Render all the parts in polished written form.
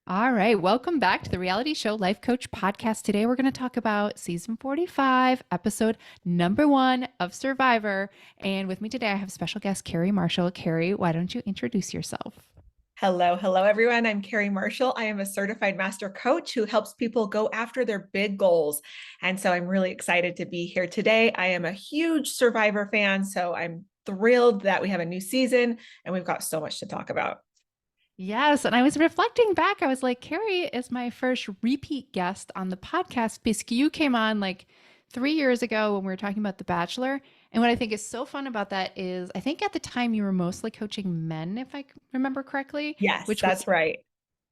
All right, welcome back to the Reality Show Life Coach Podcast. Today we're going to talk about season 45, episode number 1 of Survivor. And with me today, I have special guest Carrie Marshall. Carrie, why don't you introduce yourself? Hello, everyone. I'm Carrie Marshall. I am a certified master coach who helps people go after their big goals. And so I'm really excited to be here today. I am a huge Survivor fan, so I'm thrilled that we have a new season and we've got so much to talk about. Yes, and I was reflecting back. I was like, Carrie is my first repeat guest on the podcast because you came on like 3 years ago when we were talking about The Bachelor. And what I think is so fun about that is I think at the time you were mostly coaching men, if I remember correctly, Yes, which was that's right.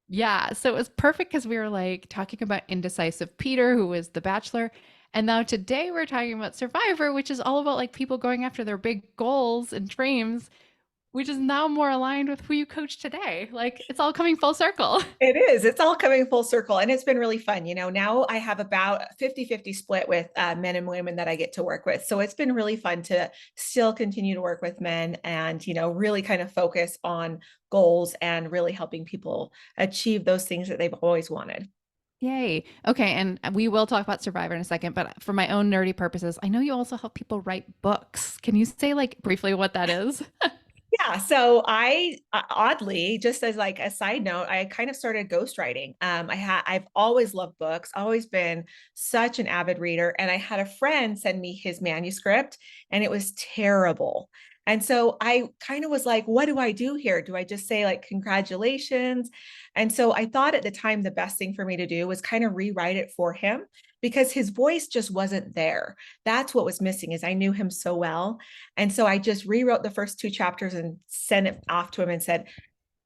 yeah, so it was perfect because we were like talking about indecisive Peter, who was the bachelor. And now today we're talking about Survivor, which is all about like people going after their big goals and dreams, which is now more aligned with who you coach today. Like it's all coming full circle. It is. It's all coming full circle and it's been really fun. Now I have about a 50-50 split with men and women that I get to work with. So it's been really fun to still continue to work with men and, really kind of focus on goals and really helping people achieve those things that they've always wanted. Yay. Okay, and we will talk about Survivor in a second, but for my own nerdy purposes, I know you also help people write books. Can you say like briefly what that is? Yeah, so I oddly, just as like a side note, I kind of started ghostwriting. I've always loved books, always been such an avid reader, and I had a friend send me his manuscript, and it was terrible. And so I kind of was like, what do I do here? Do I just say like congratulations? And so I thought at the time the best thing for me to do was kind of rewrite it for him because his voice just wasn't there. That's what was missing is I knew him so well. And so I just rewrote the first two chapters and sent it off to him and said,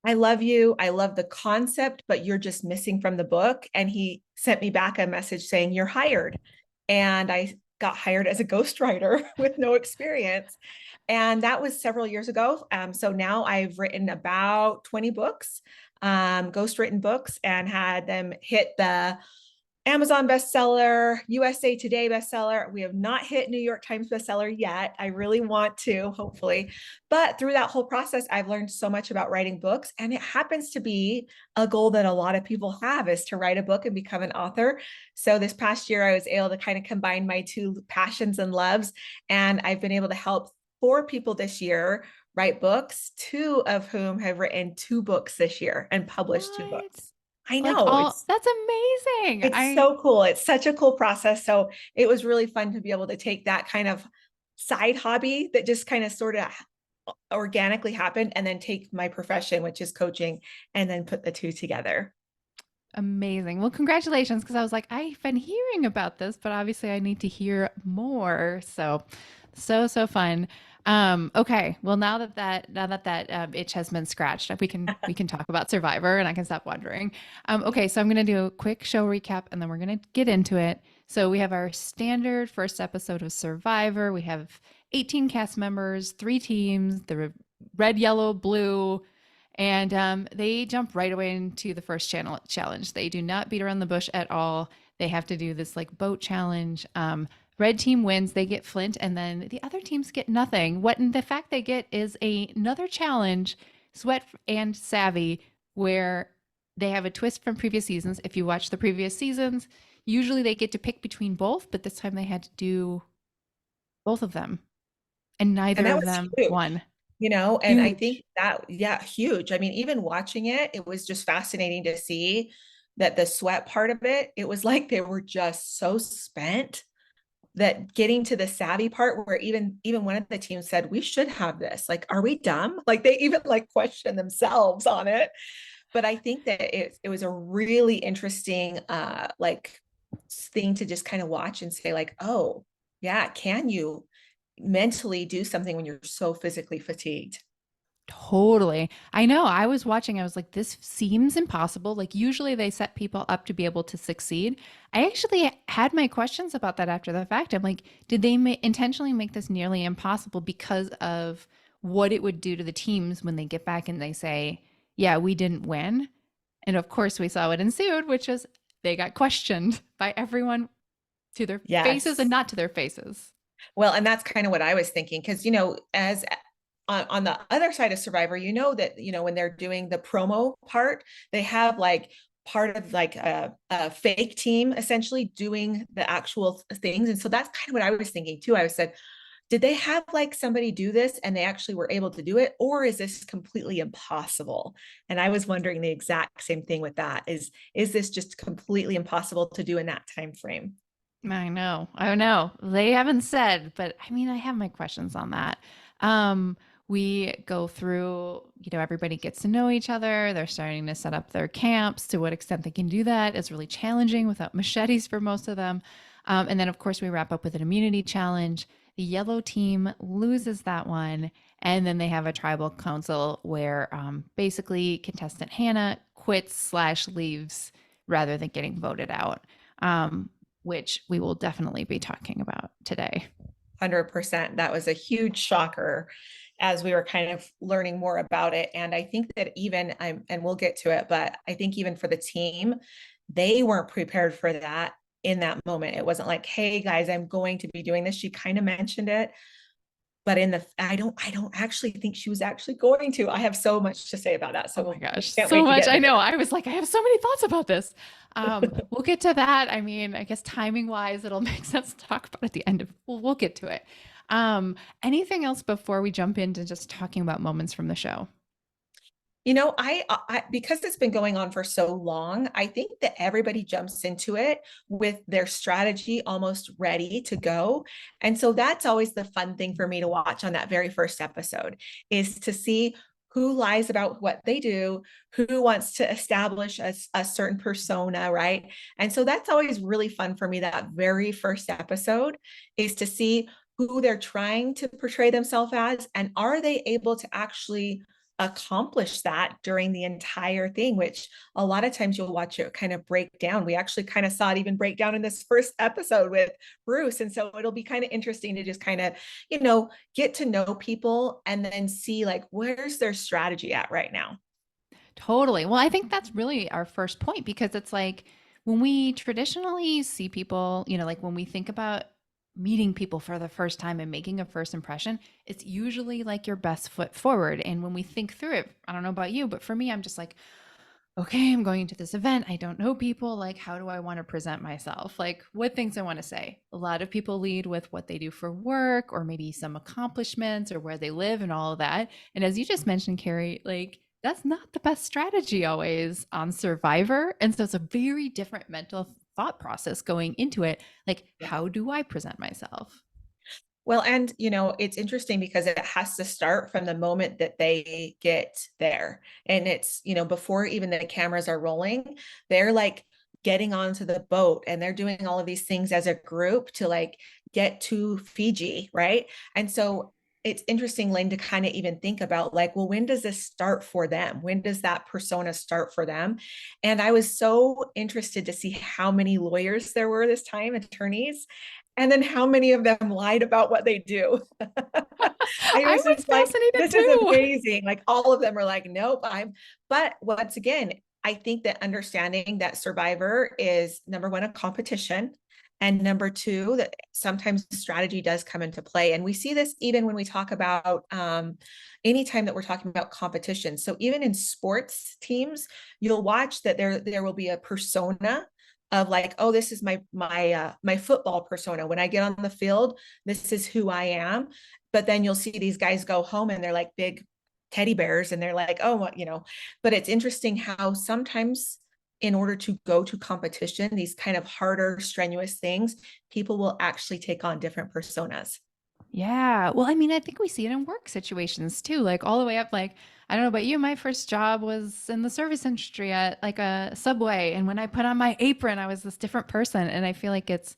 I love you. I love the concept, but you're just missing from the book. And he sent me back a message saying, you're hired. And I got hired as a ghostwriter with no experience. And that was several years ago. So now I've written about 20 books, ghostwritten books, and had them hit the Amazon bestseller, USA Today bestseller. We have not hit New York Times bestseller yet. I really want to, hopefully. But through that whole process, I've learned so much about writing books. And it happens to be a goal that a lot of people have is to write a book and become an author. So this past year, I was able to kind of combine my two passions and loves. And I've been able to help 4 people this year write books, 2 of whom have written 2 books this year and published two What? books. I Like know all that's amazing. it's so cool. It's such a cool process. So it was really fun to be able to take that kind of side hobby that just kind of sort of organically happened and then take my profession, which is coaching, and then put the two together. Amazing. Well, congratulations, because I was like, I've been hearing about this, but obviously I need to hear more. So fun. Okay. Well, now that itch has been scratched, we can talk about Survivor, and I can stop wondering. Okay. So I'm gonna do a quick show recap, and then we're gonna get into it. So we have our standard first episode of Survivor. We have 18 cast members, 3 teams, the red, yellow, blue. And they jump right away into the first channel challenge. They do not beat around the bush at all. They have to do this like boat challenge. Red team wins, they get Flint, and then the other teams get nothing. What in the fact they get is another challenge, Sweat and Savvy, where they have a twist from previous seasons. If you watch the previous seasons, usually they get to pick between both, but this time they had to do both of them, and And neither that of was them huge, won. and I think Huge. that, yeah, huge. I mean, even watching it, it was just fascinating to see that the sweat part of it, it was like they were just so spent that getting to the savvy part where even one of the teams said we should have this, like, are we dumb? Like they even like question themselves on it. But I think that it was a really interesting like thing to just kind of watch and say like, oh yeah, can you mentally do something when you're so physically fatigued? Totally. I know. I was watching, I was like, this seems impossible. Like, usually they set people up to be able to succeed. I actually had my questions about that after the fact. I'm like, did they intentionally make this nearly impossible because of what it would do to the teams when they get back and they say, yeah, we didn't win? And of course, we saw what ensued, which is they got questioned by everyone to their faces and Yes. not to their faces. Well, and that's kind of what I was thinking because as on the other side of Survivor, that when they're doing the promo part, they have like part of like a fake team essentially doing the actual things. And so that's kind of what I was thinking too. I said, did they have like somebody do this and they actually were able to do it, or is this completely impossible? And I was wondering the exact same thing with that. Is this just completely impossible to do in that time frame? I know. I know. They haven't said, but I mean, I have my questions on that. Um, we go through, everybody gets to know each other. They're starting to set up their camps. To what extent they can do that is really challenging without machetes for most of them. And then, of course, we wrap up with an immunity challenge. The yellow team loses that one. And then they have a tribal council where basically contestant Hannah quits slash leaves rather than getting voted out. Which we will definitely be talking about today. 100%. That was a huge shocker as we were kind of learning more about it. And I think that even, and we'll get to it, but I think even for the team, they weren't prepared for that in that moment. It wasn't like, hey guys, I'm going to be doing this. She kind of mentioned it, but I don't actually think she was actually going to. I have so much to say about that. Oh my So gosh, can't so wait to much. get I know. there. I was like, I have so many thoughts about this. We'll get to that. I mean, I guess timing wise, it'll make sense to talk about at the end of, we'll get to it. Anything else before we jump into just talking about moments from the show? Because it's been going on for so long, I think that everybody jumps into it with their strategy almost ready to go. And so that's always the fun thing for me to watch on that very first episode is to see who lies about what they do, who wants to establish a certain persona, right? And so that's always really fun for me. That very first episode is to see who they're trying to portray themselves as, and are they able to actually accomplish that during the entire thing, which a lot of times you'll watch it kind of break down. We actually kind of saw it even break down in this first episode with Bruce. And so it'll be kind of interesting to just kind of, get to know people and then see like where's their strategy at right now. Totally. Well, I think that's really our first point because it's like when we traditionally see people, like when we think about meeting people for the first time and making a first impression, it's usually like your best foot forward. And when we think through it, I don't know about you, but for me, I'm just like, okay, I'm going to this event. I don't know people. Like, how do I want to present myself? Like, what things I want to say? A lot of people lead with what they do for work or maybe some accomplishments or where they live and all of that. And as you just mentioned, Carrie, like, that's not the best strategy always on Survivor. And so it's a very different mental thought process going into it. Like, Yeah. how do I present myself? Well, and it's interesting because it has to start from the moment that they get there. And it's, before even the cameras are rolling, they're like getting onto the boat and they're doing all of these things as a group to like get to Fiji, right? And so it's interesting, Lane, to kind of even think about like, well, when does this start for them? When does that persona start for them? And I was so interested to see how many lawyers there were this time, attorneys, and then how many of them lied about what they do. I I was was just like, fascinated this is too. amazing. Like all of them are like, nope, but once again, I think that understanding that Survivor is number one, a competition. And number two, that sometimes strategy does come into play. And we see this even when we talk about anytime that we're talking about competition. So even in sports teams, you'll watch that there will be a persona of like, oh, this is my football persona. When I get on the field, this is who I am. But then you'll see these guys go home and they're like big teddy bears and they're like, oh, but it's interesting how sometimes in order to go to competition, these kind of harder, strenuous things, people will actually take on different personas. Yeah. Well, I mean, I think we see it in work situations too, like all the way up. Like, I don't know about you, my first job was in the service industry at like a Subway. And when I put on my apron, I was this different person. And I feel like it's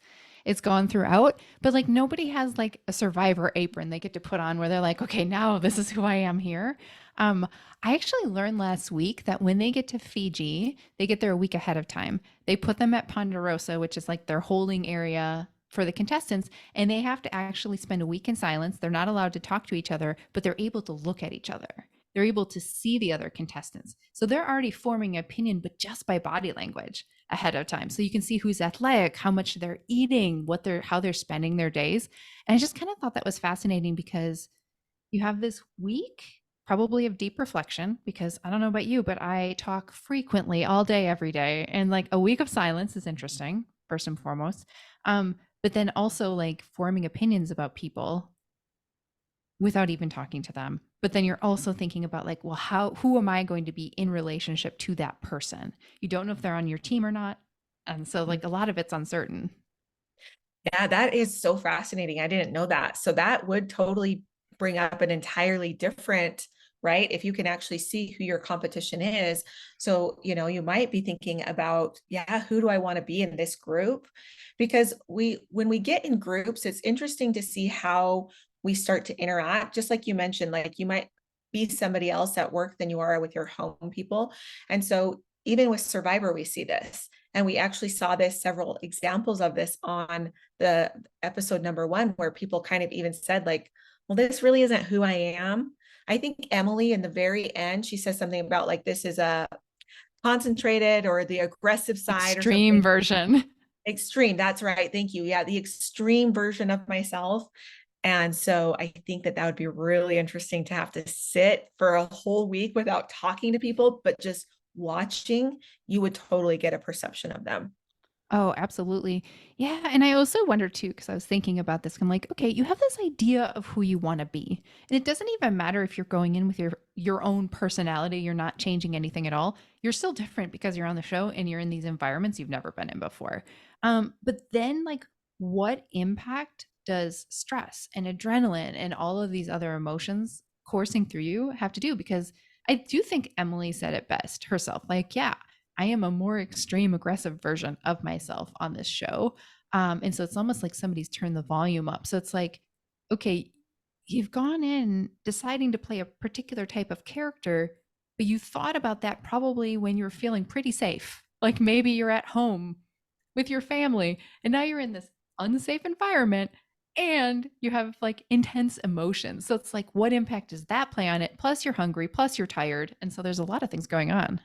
gone throughout, but like nobody has like a survivor apron they get to put on where they're like, okay, now this is who I am here. Um, I actually learned last week that when they get to Fiji, they get there a week ahead of time. They put them at Ponderosa, which is like their holding area for the contestants, and they have to actually spend a week in silence. They're not allowed to talk to each other, but they're able to look at each other. They're able to see the other contestants. So they're already forming an opinion, but just by body language ahead of time. So you can see who's athletic, how much they're eating, how they're spending their days. And I just kind of thought that was fascinating because you have this week. probably of deep reflection because I don't know about you, but I talk frequently all day, every day. And like a week of silence is interesting, first and foremost. But then also like forming opinions about people without even talking to them. But then you're also thinking about like, well, who am I going to be in relationship to that person? You don't know if they're on your team or not. And so like a lot of it's uncertain. Yeah, that is so fascinating. I didn't know that. So that would totally bring up an entirely different, right? If you can actually see who your competition is. So, you might be thinking about, yeah, who do I want to be in this group? Because when we get in groups, it's interesting to see how we start to interact. Just like you mentioned, like you might be somebody else at work than you are with your home people. And so even with Survivor, we see this. And we actually saw this several examples of this on the episode number 1, where people kind of even said like, well, this really isn't who I am. I think Emily in the very end, she says something about like, this is a concentrated or the aggressive side or Extreme something. version. Extreme. That's right. Thank you. Yeah. The extreme version of myself. And so I think that would be really interesting to have to sit for a whole week without talking to people, but just watching. You would totally get a perception of them. Oh, absolutely. Yeah. And I also wonder too, because I was thinking about this. I'm like, okay, you have this idea of who you want to be. And it doesn't even matter if you're going in with your own personality, you're not changing anything at all. You're still different because you're on the show and you're in these environments you've never been in before. But then like what impact does stress and adrenaline and all of these other emotions coursing through you have to do? Because I do think Emily said it best herself. Like, yeah, I am a more extreme aggressive version of myself on this show. And so it's almost like somebody's turned the volume up. So it's like, okay, you've gone in deciding to play a particular type of character, but you thought about that probably when you were feeling pretty safe. Like maybe you're at home with your family and now you're in this unsafe environment and you have like intense emotions. So it's like, what impact does that play on it? Plus, you're hungry, plus, you're tired. And so there's a lot of things going on.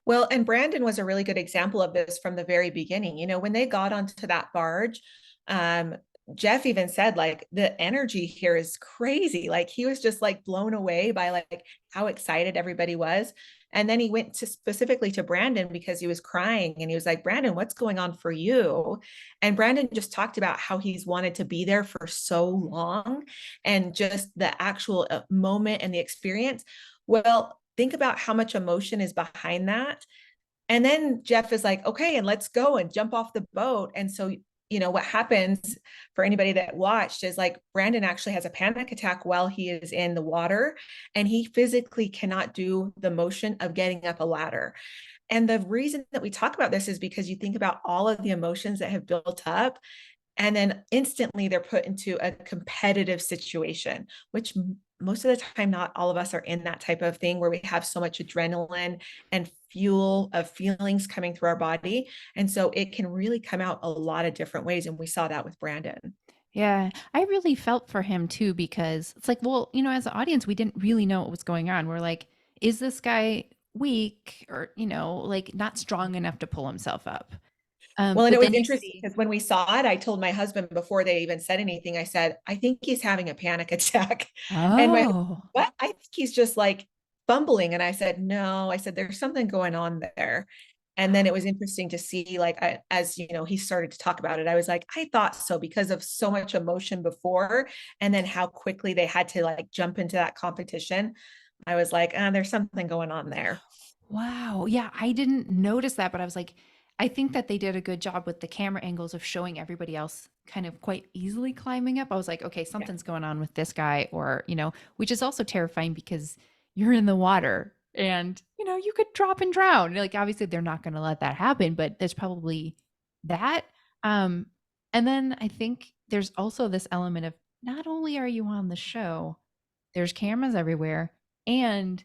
Well, and Brandon was a really good example of this from the very beginning. When they got onto that barge, um, Jeff even said like the energy here is crazy. Like he was just like blown away by like how excited everybody was. And then he went to specifically to Brandon because he was crying and he was like, Brandon, what's going on for you? And Brandon just talked about how he's wanted to be there for so long and just the actual moment and the experience. Well, think about how much emotion is behind that. And then Jeff is like, okay, and let's go and jump off the boat. And so, what happens for anybody that watched is like Brandon actually has a panic attack while he is in the water and he physically cannot do the motion of getting up a ladder. And the reason that we talk about this is because you think about all of the emotions that have built up and then instantly they're put into a competitive situation, which most of the time not all of us are in that type of thing where we have so much adrenaline and fuel of feelings coming through our body. And so it can really come out a lot of different ways, and we saw that with Brandon. Yeah, I really felt for him too because it's like, well, as an audience, we didn't really know what was going on. We're like, is this guy weak or, like not strong enough to pull himself up? Well, and it But was then you interesting see, because when we saw it, I told my husband before they even said anything, I said, I think he's having a panic attack. And my, oh, what? I think he's just like fumbling. And I said, no, I said, there's something going on there. And then it was interesting to see, like, as he started to talk about it, I was like, I thought so because of so much emotion before, and then how quickly they had to like jump into that competition. I was like, there's something going on there. wow. Yeah, I didn't notice that, but I was like, I think that they did a good job with the camera angles of showing everybody else kind of quite easily climbing up. I was like, okay, Yeah. something's going on with this guy, or, which is also terrifying because you're in the water and, you could drop and drown. Like, obviously, they're not going to let that happen, but there's probably that. Um, and then I think there's also this element of not only are you on the show, there's cameras everywhere. And,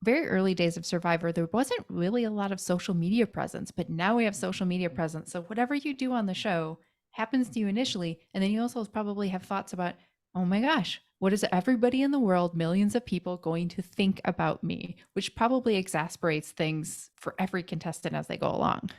very early days of Survivor, there wasn't really a lot of social media presence, but now we have social media presence. So whatever you do on the show happens to you initially. And then you also probably have thoughts about, oh my gosh, what is everybody in the world, millions of people going to think about me? Which probably exasperates things for every contestant as they go along.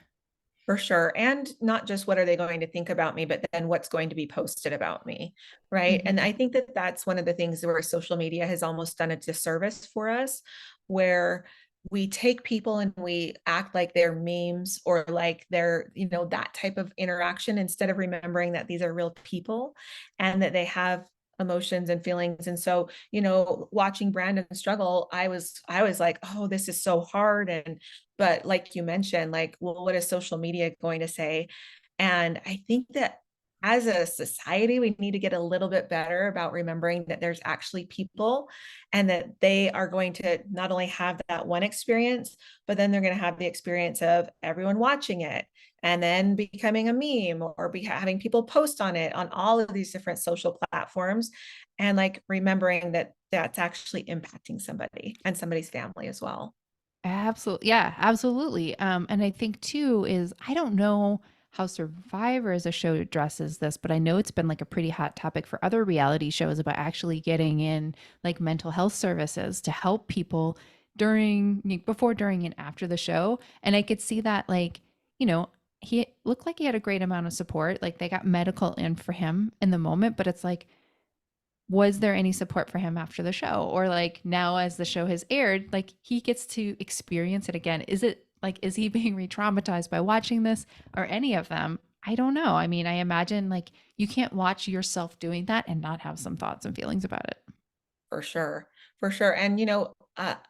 For sure. And not just what are they going to think about me, but then what's going to be posted about me. Right. And Mhm. I think that that's one of the things where social media has almost done a disservice for us, where we take people and we act like they're memes or like they're, that type of interaction instead of remembering that these are real people and that they have emotions and feelings. And so, watching Brandon struggle, I was like, oh, this is so hard. But like you mentioned, like, well, what is social media going to say? And I think that as a society, we need to get a little bit better about remembering that there's actually people and that they are going to not only have that one experience, but then they're going to have the experience of everyone watching it and then becoming a meme or having people post on it on all of these different social platforms. And like remembering that that's actually impacting somebody and somebody's family as well. Absolutely. Yeah, absolutely. And I think too is I don't know how Survivor as a show addresses this, but I know it's been like a pretty hot topic for other reality shows about actually getting in like mental health services to help people before, during, and after the show. And I could see that like, you know, he looked like he had a great amount of support. Like they got medical in for him in the moment, but it's like, was there any support for him after the show, or like now as the show has aired, like he gets to experience it again? Is it like, is he being re-traumatized by watching this, or any of them? I don't know. I mean, I imagine like you can't watch yourself doing that and not have some thoughts and feelings about it. For sure. For sure. And,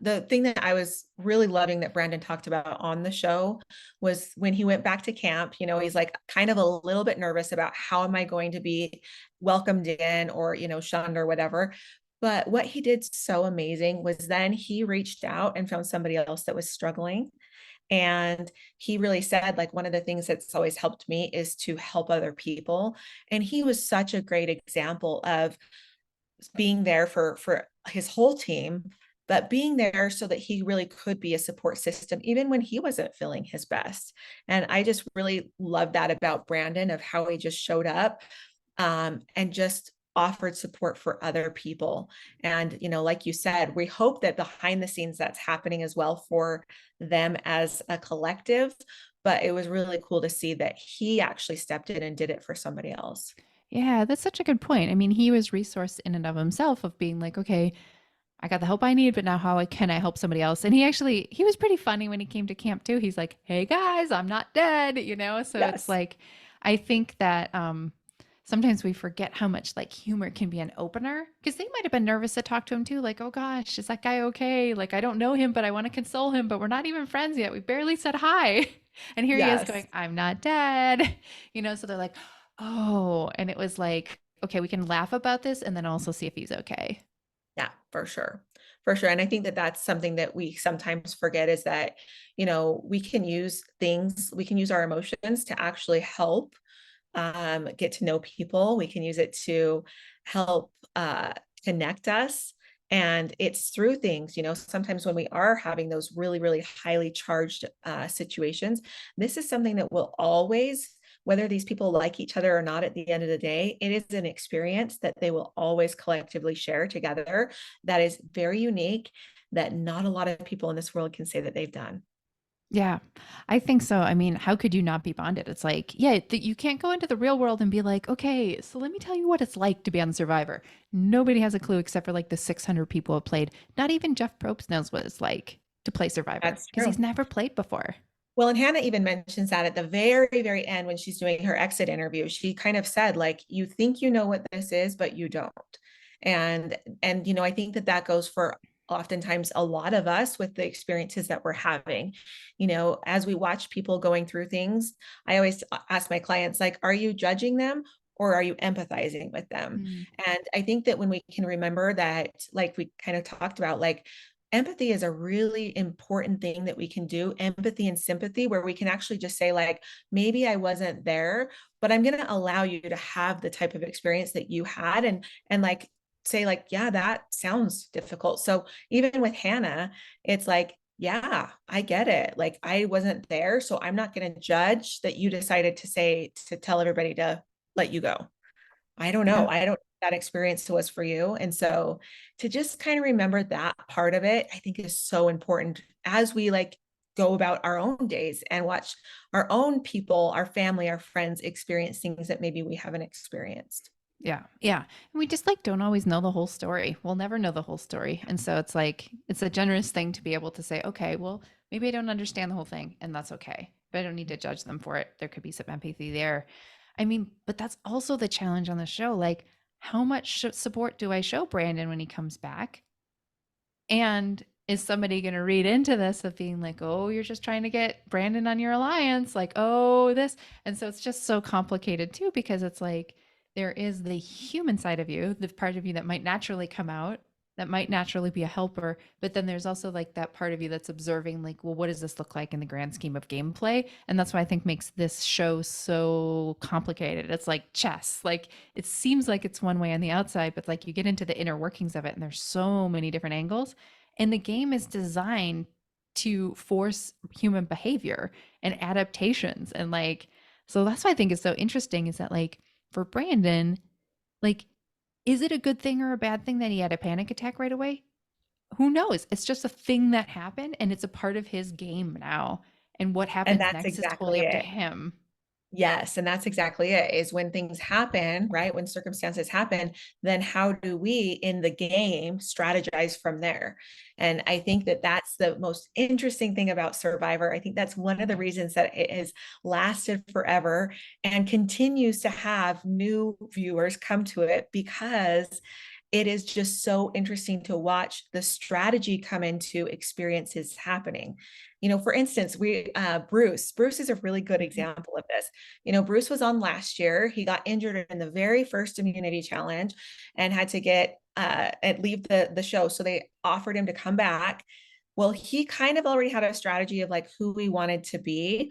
the thing that I was really loving that Brandon talked about on the show was when he went back to camp, he's like kind of a little bit nervous about how am I going to be welcomed in or, shunned or whatever. But what he did so amazing was then he reached out and found somebody else that was struggling. And he really said, like, one of the things that's always helped me is to help other people. And he was such a great example of being there for his whole team, but being there so that he really could be a support system even when he wasn't feeling his best. And I just really love that about Brandon, of how he just showed up, and just offered support for other people. And like you said, we hope that behind the scenes that's happening as well for them as a collective. But it was really cool to see that he actually stepped in and did it for somebody else. Yeah, that's such a good point. I mean, he was resourced in and of himself of being like, okay, I got the help I need, but now can I help somebody else? And he was pretty funny when he came to camp too. He's like, "Hey guys, I'm not dead," you know? So it's Yes. like, I think that sometimes we forget how much like humor can be an opener, because they might have been nervous to talk to him too. Like, oh gosh, is that guy okay? Like, I don't know him, but I want to console him, but we're not even friends yet. We barely said hi. And here he is Yes. going, I'm not dead. So they're like, oh, and it was like, okay, we can laugh about this and then also see if he's okay. Yeah, for sure. For sure. And I think that that's something that we sometimes forget, is that, we can use our emotions to actually help, get to know people. We can use it to help, connect us. And it's through things, sometimes when we are having those really, really highly charged, situations, this is something that will always, whether these people like each other or not, at the end of the day, it is an experience that they will always collectively share together that is very unique, that not a lot of people in this world can say that they've done. Yeah, I think so. I mean, how could you not be bonded? It's like, yeah, you can't go into the real world and be like, okay, so let me tell you what it's like to be on Survivor. Nobody has a clue except for like the 600 people who have played. Not even Jeff Probst knows what it's like to play Survivor That's because he's true. never played before. Well, and Hannah even mentions that at the very, very end when she's doing her exit interview. She kind of said, like, you think you know what this is, but you don't. And I think that that goes for oftentimes a lot of us with the experiences that we're having. As we watch people going through things, I always ask my clients, like, are you judging them or are you empathizing with them? Mm, And I think that when we can remember that, like we kind of talked about, like, empathy is a really important thing that we can do, empathy and sympathy, where we can actually just say, like, maybe I wasn't there, but I'm going to allow you to have the type of experience that you had, and like say, like, yeah, that sounds difficult. So even with Hannah, it's like, yeah, I get it, like, I wasn't there, so I'm not going to judge that you decided to tell everybody to let you go. I don't know. yeah. I don't that experience was for you. And so to just kind of remember that part of it, I think is so important as we, like, go about our own days and watch our own people, our family, our friends experience things that maybe we haven't experienced. Yeah. Yeah. And we just like don't always know the whole story. We'll never know the whole story. And so it's like it's a generous thing to be able to say, okay, well, maybe I don't understand the whole thing, and that's okay. But I don't need to judge them for it. There could be some empathy there. I mean, but that's also the challenge on the show. Like, how much support do I show Brandon when he comes back? And is somebody going to read into this of being like, oh, you're just trying to get Brandon on your alliance? Like, oh, this. And so it's just so complicated too, because it's like there is the human side of you, the part of you that might naturally come out, that might naturally be a helper. But then there's also like that part of you that's observing, like, well, what does this look like in the grand scheme of gameplay? And that's why I think makes this show so complicated. It's like chess. Like, it seems like it's one way on the outside, but like you get into the inner workings of it, and there's so many different angles. And the game is designed to force human behavior and adaptations. And like, so that's why I think it's so interesting is that, like, for Brandon, like, is it a good thing or a bad thing that he had a panic attack right away? Who knows? It's just a thing that happened, and it's a part of his game now. And what And happens that's next is totally exactly up to it. him. Yes, and that's exactly it, is when things happen, right? When circumstances happen, then how do we in the game strategize from there? And I think that that's the most interesting thing about Survivor. I think that's one of the reasons that it has lasted forever and continues to have new viewers come to it, because it is just so interesting to watch the strategy come into experiences happening. You know, for instance, Bruce is a really good Mhm. example of this. You know, Bruce was on last year. He got injured in the very first immunity challenge and had to get and leave the show. So they offered him to come back. Well, he kind of already had a strategy of like who he wanted to be,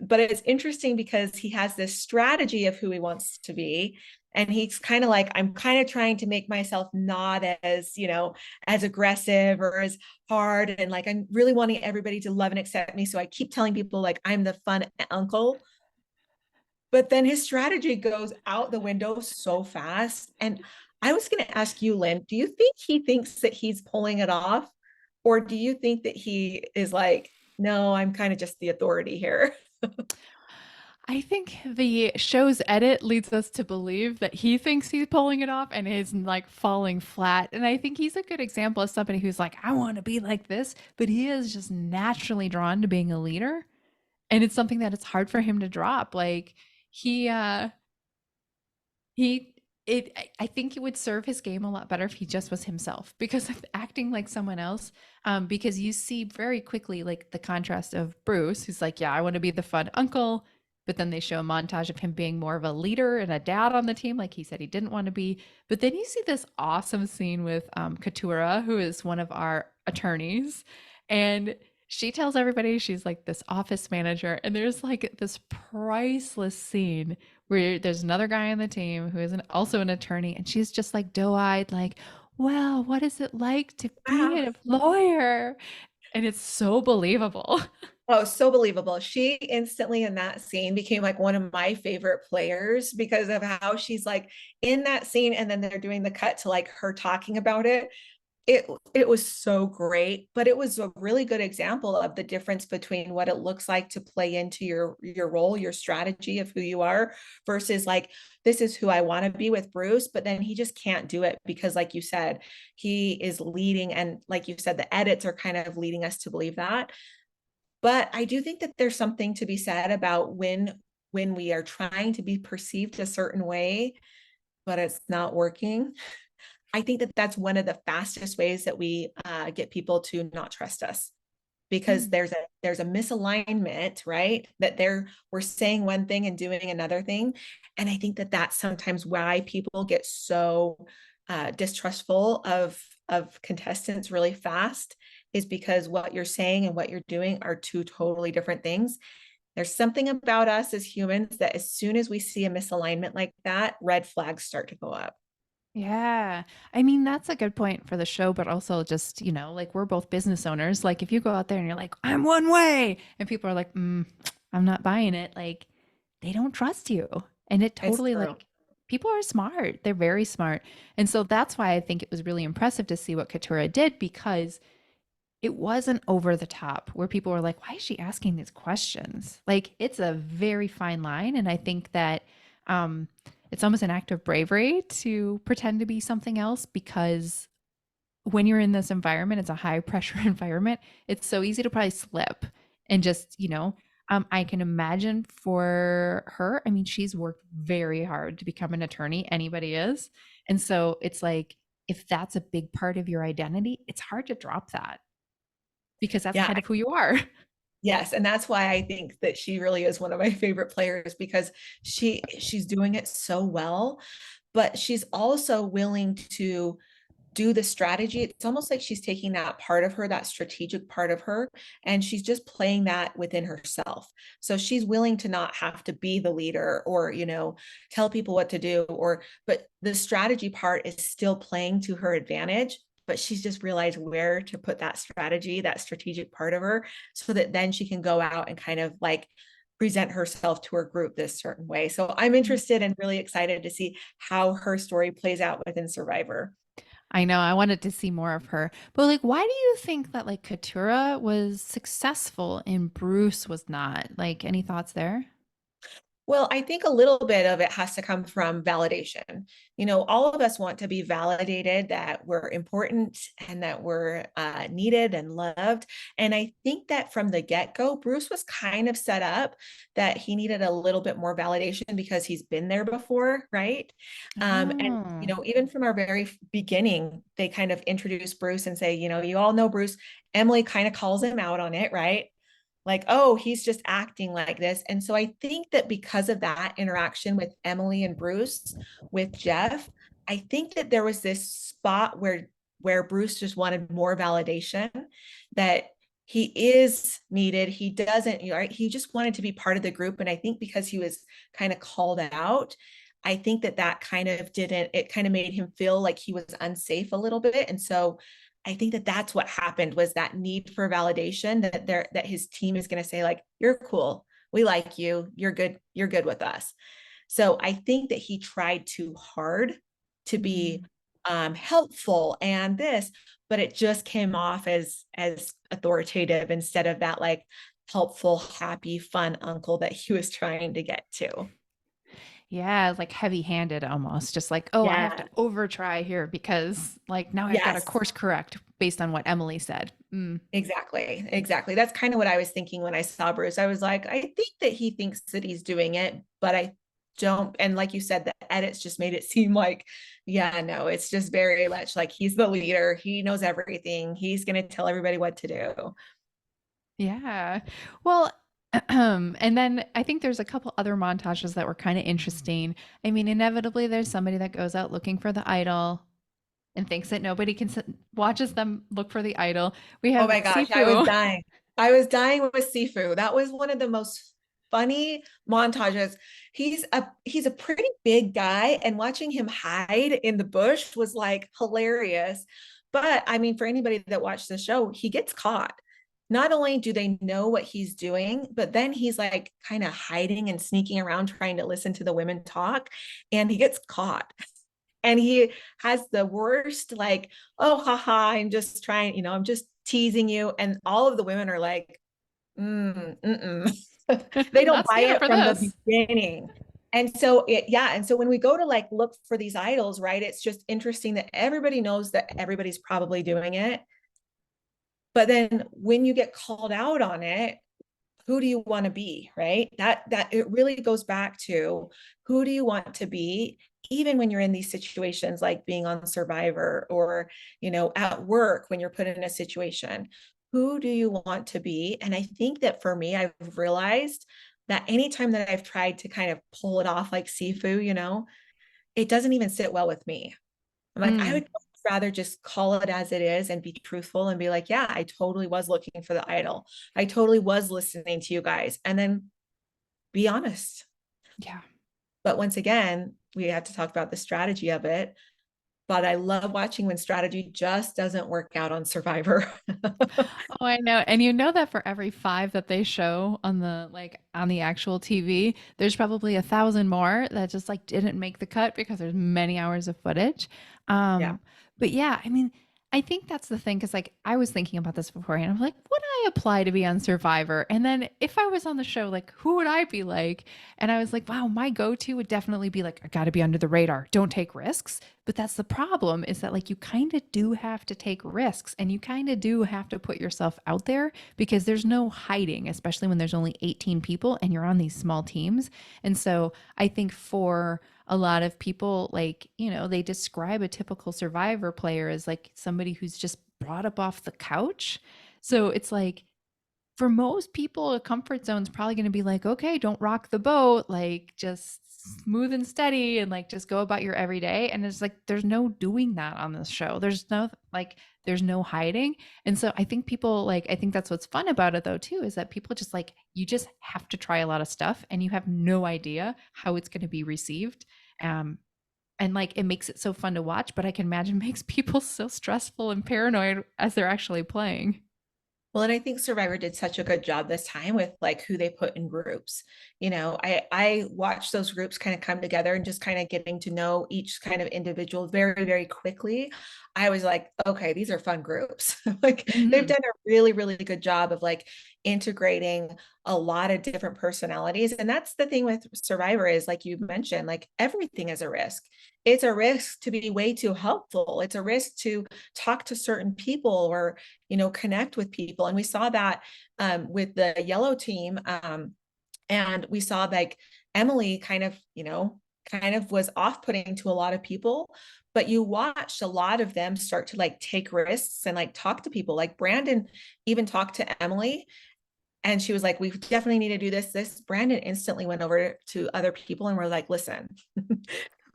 but it's interesting because he has this strategy of who he wants to be, and he's kind of like, I'm kind of trying to make myself not as, as aggressive or as hard, and like I'm really wanting everybody to love and accept me, so I keep telling people like I'm the fun uncle. But then his strategy goes out the window so fast. And I was going to ask you, Lynn, do you think he thinks that he's pulling it off, or do you think that he is like, no, I'm kind of just the authority here? I think the show's edit leads us to believe that he thinks he's pulling it off and is like falling flat. And I think he's a good example of somebody who's like, I want to be like this, but he is just naturally drawn to being a leader. And it's something that it's hard for him to drop. Like he he it I think it would serve his game a lot better if he just was himself, because of acting like someone else. Because you see very quickly like the contrast of Bruce, who's like, yeah, I want to be the fun uncle, but then they show a montage of him being more of a leader and a dad on the team, like he said he didn't want to be. But then you see this awesome scene with Katura, who is one of our attorneys, and she tells everybody she's like this office manager, and there's like this priceless scene where there's another guy on the team who is also an attorney, and she's just like doe-eyed, like, well, what is it like to be Wow. a lawyer? And it's so believable. Oh, so believable. She instantly in that scene became like one of my favorite players because of how she's like in that scene, and then they're doing the cut to like her talking about it. It was so great, but it was a really good example of the difference between what it looks like to play into your role, your strategy of who you are, versus like, this is who I want to be with Bruce, but then he just can't do it because, like you said, he is leading, and like you said, the edits are kind of leading us to believe that. But I do think that there's something to be said about when we are trying to be perceived a certain way, but it's not working. I think that that's one of the fastest ways that we get people to not trust us, because Mm. there's a misalignment, right? That we're saying one thing and doing another thing, and I think that that's sometimes why people get so distrustful of contestants really fast, is because what you're saying and what you're doing are two totally different things. There's something about us as humans that as soon as we see a misalignment like that, red flags start to go up. Yeah. I mean, that's a good point for the show, but also just, like we're both business owners. Like if you go out there and you're like, I'm one way, and people are like, I'm not buying it, like they don't trust you. And it It's totally true. like people are smart. They're very smart. And so that's why I think it was really impressive to see what Katura did, because it wasn't over the top where people were like, why is she asking these questions? Like, it's a very fine line. And I think that um, it's almost an act of bravery to pretend to be something else because when you're in this environment, it's a high pressure environment. It's so easy to probably slip and just, I can imagine for her, I mean, she's worked very hard to become an attorney. Anybody is. And so it's like, if that's a big part of your identity, it's hard to drop that because that's Yeah. kind of who you are. Yes, and that's why I think that she really is one of my favorite players because she's doing it so well, but she's also willing to do the strategy. It's almost like she's taking that part of her, that strategic part of her, and she's just playing that within herself. So she's willing to not have to be the leader or, tell people what to do but the strategy part is still playing to her advantage. But she's just realized where to put that strategy, that strategic part of her, so that then she can go out and kind of like present herself to her group this certain way. So I'm interested and really excited to see how her story plays out within Survivor. I know I wanted to see more of her. But like why do you think that like Katura was successful and Bruce was not? Like any thoughts there? Well, I think a little bit of it has to come from validation. All of us want to be validated that we're important and that we're needed and loved. And I think that from the get go, Bruce was kind of set up that he needed a little bit more validation because he's been there before, right? And, Oh. even from our very beginning, they kind of introduce Bruce and say, you all know Bruce. Emily kind of calls him out on it, right? Like, oh, he's just acting like this. And so I think that because of that interaction with Emily and Bruce, with Jeff, I think that there was this spot where Bruce just wanted more validation that he is needed. He doesn't, right? He just wanted to be part of the group. And I think because he was kind of called out, I think that kind of didn't, it kind of made him feel like he was unsafe a little bit. And so I think that that's what happened was that need for validation that his team is going to say like, you're cool. We like you. You're good. You're good with us. So I think that he tried too hard to be Mm. helpful and this, but it just came off as authoritative instead of that like helpful, happy, fun uncle that he was trying to get to. Yeah, like heavy-handed almost, just like, oh, I have to Yeah. over try here because like now I've got to Yes. course correct based on what Emily said. Mm. Exactly. Exactly. That's kind of what I was thinking when I saw Bruce. I was like, I think that he thinks that he's doing it, but I don't. And like you said, the edits just made it seem like, yeah, no, it's just very much like he's the leader. He knows everything. He's going to tell everybody what to do. Yeah. Well, and then I think there's a couple other montages that were kind of interesting. I mean, inevitably there's somebody that goes out looking for the idol and thinks that nobody can watches them look for the idol. We Oh have my gosh, I was Sifu. dying. I was dying with Sifu. That was one of the most funny montages. He's a pretty big guy, and watching him hide in the bush was like hilarious. But I mean, for anybody that watched the show, he gets caught. Not only do they know what he's doing, but then he's like kind of hiding and sneaking around trying to listen to the women talk, and he gets caught. And he has the worst, like, oh, haha, I'm just trying, I'm just teasing you. And all of the women are like, mm. They don't Not buy standing it for from the this. beginning. And so yeah. And so when we go to like look for these idols, right, it's just interesting that everybody knows that everybody's probably doing it. But then when you get called out on it, who do you want to be, right? That it really goes back to who do you want to be, even when you're in these situations like being on Survivor or at work when you're put in a situation. Who do you want to be? And I think that for me, I've realized that anytime that I've tried to kind of pull it off like Sifu, it doesn't even sit well with me. I'm like, I Mm, would rather just call it as it is and be truthful and be like, yeah, I totally was looking for the idol. I totally was listening to you guys. And then be honest. yeah. But once again, we have to talk about the strategy of it. But I love watching when strategy just doesn't work out on Survivor. Oh, I know. And you know that for every five that they show on the like on the actual TV, there's probably 1,000 more that just like didn't make the cut because there's many hours of footage. Yeah. Um, but yeah, I mean, I think that's the thing because, like, I was thinking about this beforehand. I'm like, would I apply to be on Survivor? And then if I was on the show, like, who would I be like? And I was like, wow, my go-to would definitely be like, I got to be under the radar. Don't take risks. But that's the problem is that, like, you kind of do have to take risks and you kind of do have to put yourself out there because there's no hiding, especially when there's only 18 people and you're on these small teams. And so I think for a lot of people, like, they describe a typical Survivor player as like somebody who's just brought up off the couch. So it's like, for most people, a comfort zone is probably going to be like, okay, don't rock the boat, like just smooth and steady and like just go about your everyday. And it's like, there's no doing that on this show. There's no hiding. And so I think people like, I think that's what's fun about it though, too, is that people just like, you just have to try a lot of stuff and you have no idea how it's going to be received. Um, and like, it makes it so fun to watch, but I can imagine makes people so stressful and paranoid as they're actually playing. Well, and I think Survivor did such a good job this time with like who they put in groups. I watched those groups kind of come together and just kind of getting to know each kind of individual very, very quickly. I was like, okay, these are fun groups. Like they've Hmm. done a really, really good job of like integrating a lot of different personalities. And that's the thing with Survivor is like you mentioned, like everything is a risk. It's a risk to be way too helpful. It's a risk to talk to certain people or connect with people. And we saw that with the yellow team. And we saw like Emily kind of was off-putting to a lot of people, but you watched a lot of them start to like take risks and like talk to people. Like Brandon even talked to Emily and she was like, we definitely need to do this. Brandon instantly went over to other people and we're like, listen,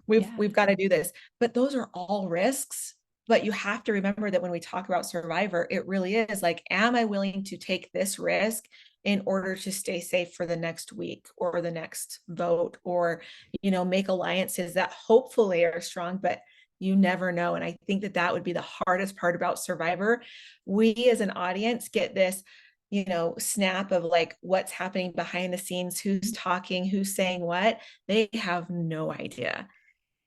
Yeah. we've got to do this. But those are all risks. But you have to remember that when we talk about Survivor, it really is like, am I willing to take this risk in order to stay safe for the next week or the next vote, or make alliances that hopefully are strong, but you never know. And I think that that would be the hardest part about Survivor. We as an audience get this snap of like what's happening behind the scenes, who's talking, who's saying what. They have no idea.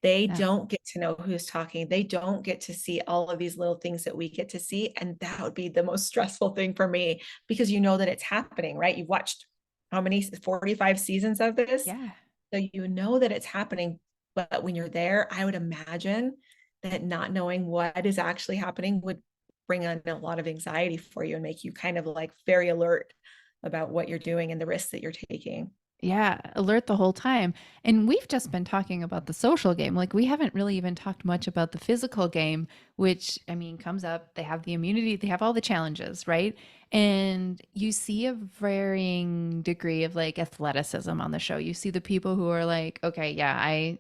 They No. don't get to know who's talking. They don't get to see all of these little things that we get to see. And that would be the most stressful thing for me because you know that it's happening, right? You've watched how many 45 seasons of this? Yeah. So you know that it's happening. But when you're there, I would imagine that not knowing what is actually happening would bring on a lot of anxiety for you and make you kind of like very alert about what you're doing and the risks that you're taking. Yeah, alert the whole time. And we've just been talking about the social game. Like, we haven't really even talked much about the physical game, which, I mean, comes up. They have the immunity, they have all the challenges, right? And you see a varying degree of like athleticism on the show. You see the people who are like, okay, yeah, I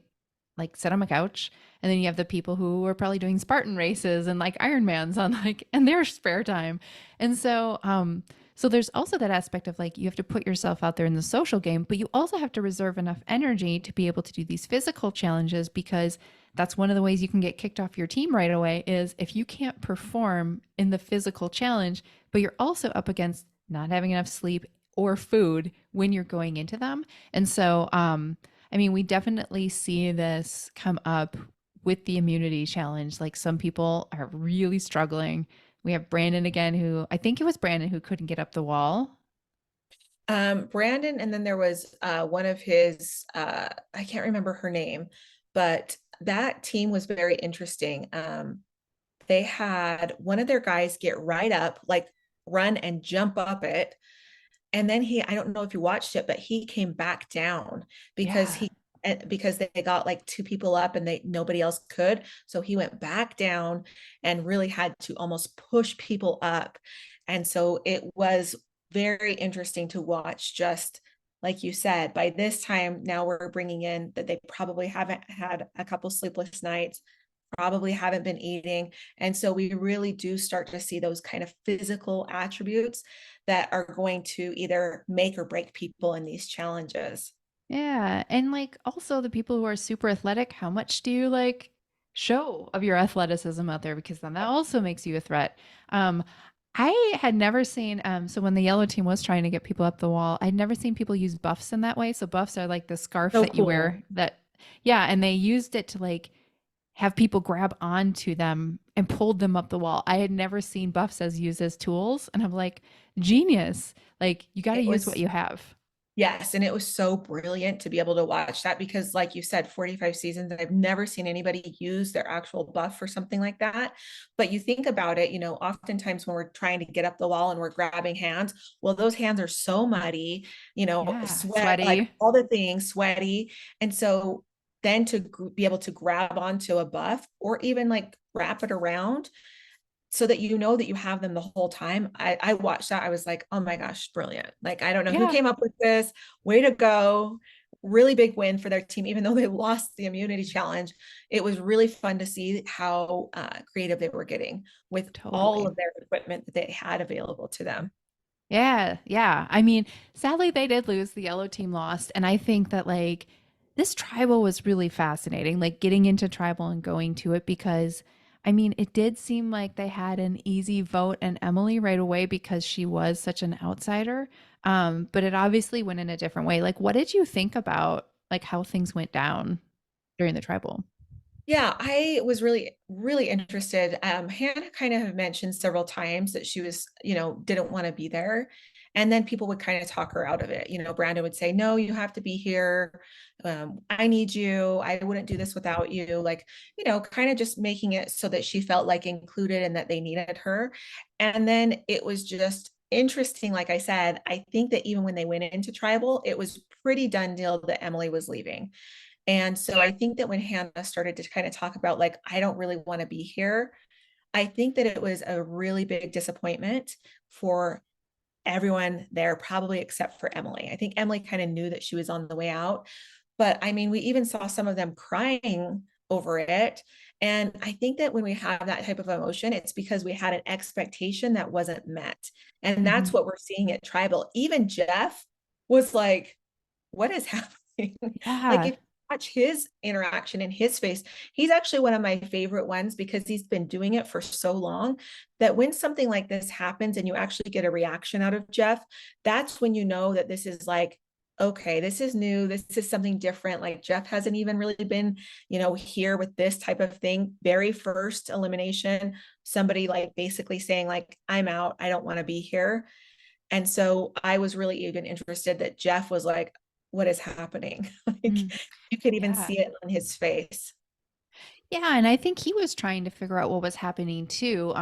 like sit on my couch. And then you have the people who are probably doing Spartan races and like Ironmans on like in their spare time. And so there's also that aspect of like you have to put yourself out there in the social game, but you also have to reserve enough energy to be able to do these physical challenges because that's one of the ways you can get kicked off your team right away is if you can't perform in the physical challenge, but you're also up against not having enough sleep or food when you're going into them. And so I mean, we definitely see this come up with the immunity challenge. Like some people are really struggling. We have Brandon again, who I think it was Brandon who couldn't get up the wall. Brandon, and then there was one of his, I can't remember her name, but that team was very interesting. They had one of their guys get right up, like run and jump up it, and then I don't know if you watched it, but he came back down because Yeah. because they got like two people up and nobody else could, so he went back down and really had to almost push people up. And so it was very interesting to watch. Just like you said, by this time now we're bringing in that they probably haven't had a couple sleepless nights, probably haven't been eating. And so we really do start to see those kind of physical attributes that are going to either make or break people in these challenges. Yeah. And like also the people who are super athletic, how much do you like show of your athleticism out there? Because then that also makes you a threat. Um, I had never seen so when the yellow team was trying to get people up the wall, I'd never seen people use buffs in that way. So buffs are like the scarf So that you cool. wear that yeah, and they used it to like have people grab onto them and pulled them up the wall. I had never seen buffs as used as tools. And I'm like, genius. Like, you got to It use what was you have. Yes, and it was so brilliant to be able to watch that because, like you said, 45 seasons, I've never seen anybody use their actual buff for something like that. But you think about it, oftentimes when we're trying to get up the wall and we're grabbing hands, well, those hands are so muddy, Yeah. sweat, like Sweaty. all the things, sweaty. And so then to be able to grab onto a buff or even like wrap it around so that you know that you have them the whole time. I watched that. I was like, oh my gosh, brilliant. Like, I don't know who Yeah. came up with this. Way to go. Really big win for their team, even though they lost the immunity challenge. It was really fun to see how creative they were getting with all Totally. of their equipment that they had available to them. Yeah, yeah. I mean, sadly they did lose. The yellow team lost, and I think that like this tribal was really fascinating, like getting into tribal and going to it because I mean, it did seem like they had an easy vote and Emily right away because she was such an outsider. But it obviously went in a different way. Like what did you think about like how things went down during the tribal? Yeah, I was really, really interested. Hannah kind of mentioned several times that she was, didn't want to be there. And then people would kind of talk her out of it. Brandon would say, no, you have to be here. I need you. I wouldn't do this without you. Like, kind of just making it so that she felt like included and that they needed her. And then it was just interesting. Like I said, I think that even when they went into tribal, it was pretty done deal that Emily was leaving. And so I think that when Hannah started to kind of talk about, like, I don't really want to be here, I think that it was a really big disappointment for everyone there, probably except for Emily. I think Emily kind of knew that she was on the way out. But I mean, we even saw some of them crying over it. And I think that when we have that type of emotion, it's because we had an expectation that wasn't met. And that's Mhm. what we're seeing at Tribal. Even Jeff was like, what is happening? Like Yeah. if you watch his interaction in his face, he's actually one of my favorite ones because he's been doing it for so long that when something like this happens and you actually get a reaction out of Jeff, that's when you know that this is like, okay, this is new. This is something different. Like Jeff hasn't even really been, here with this type of thing. Very first elimination, somebody like basically saying like, I'm out. I don't want to be here. And so I was really even interested that Jeff was like, what is happening? Like Mm. you could even Yeah. see it on his face. Yeah, and I think he was trying to figure out what was happening too.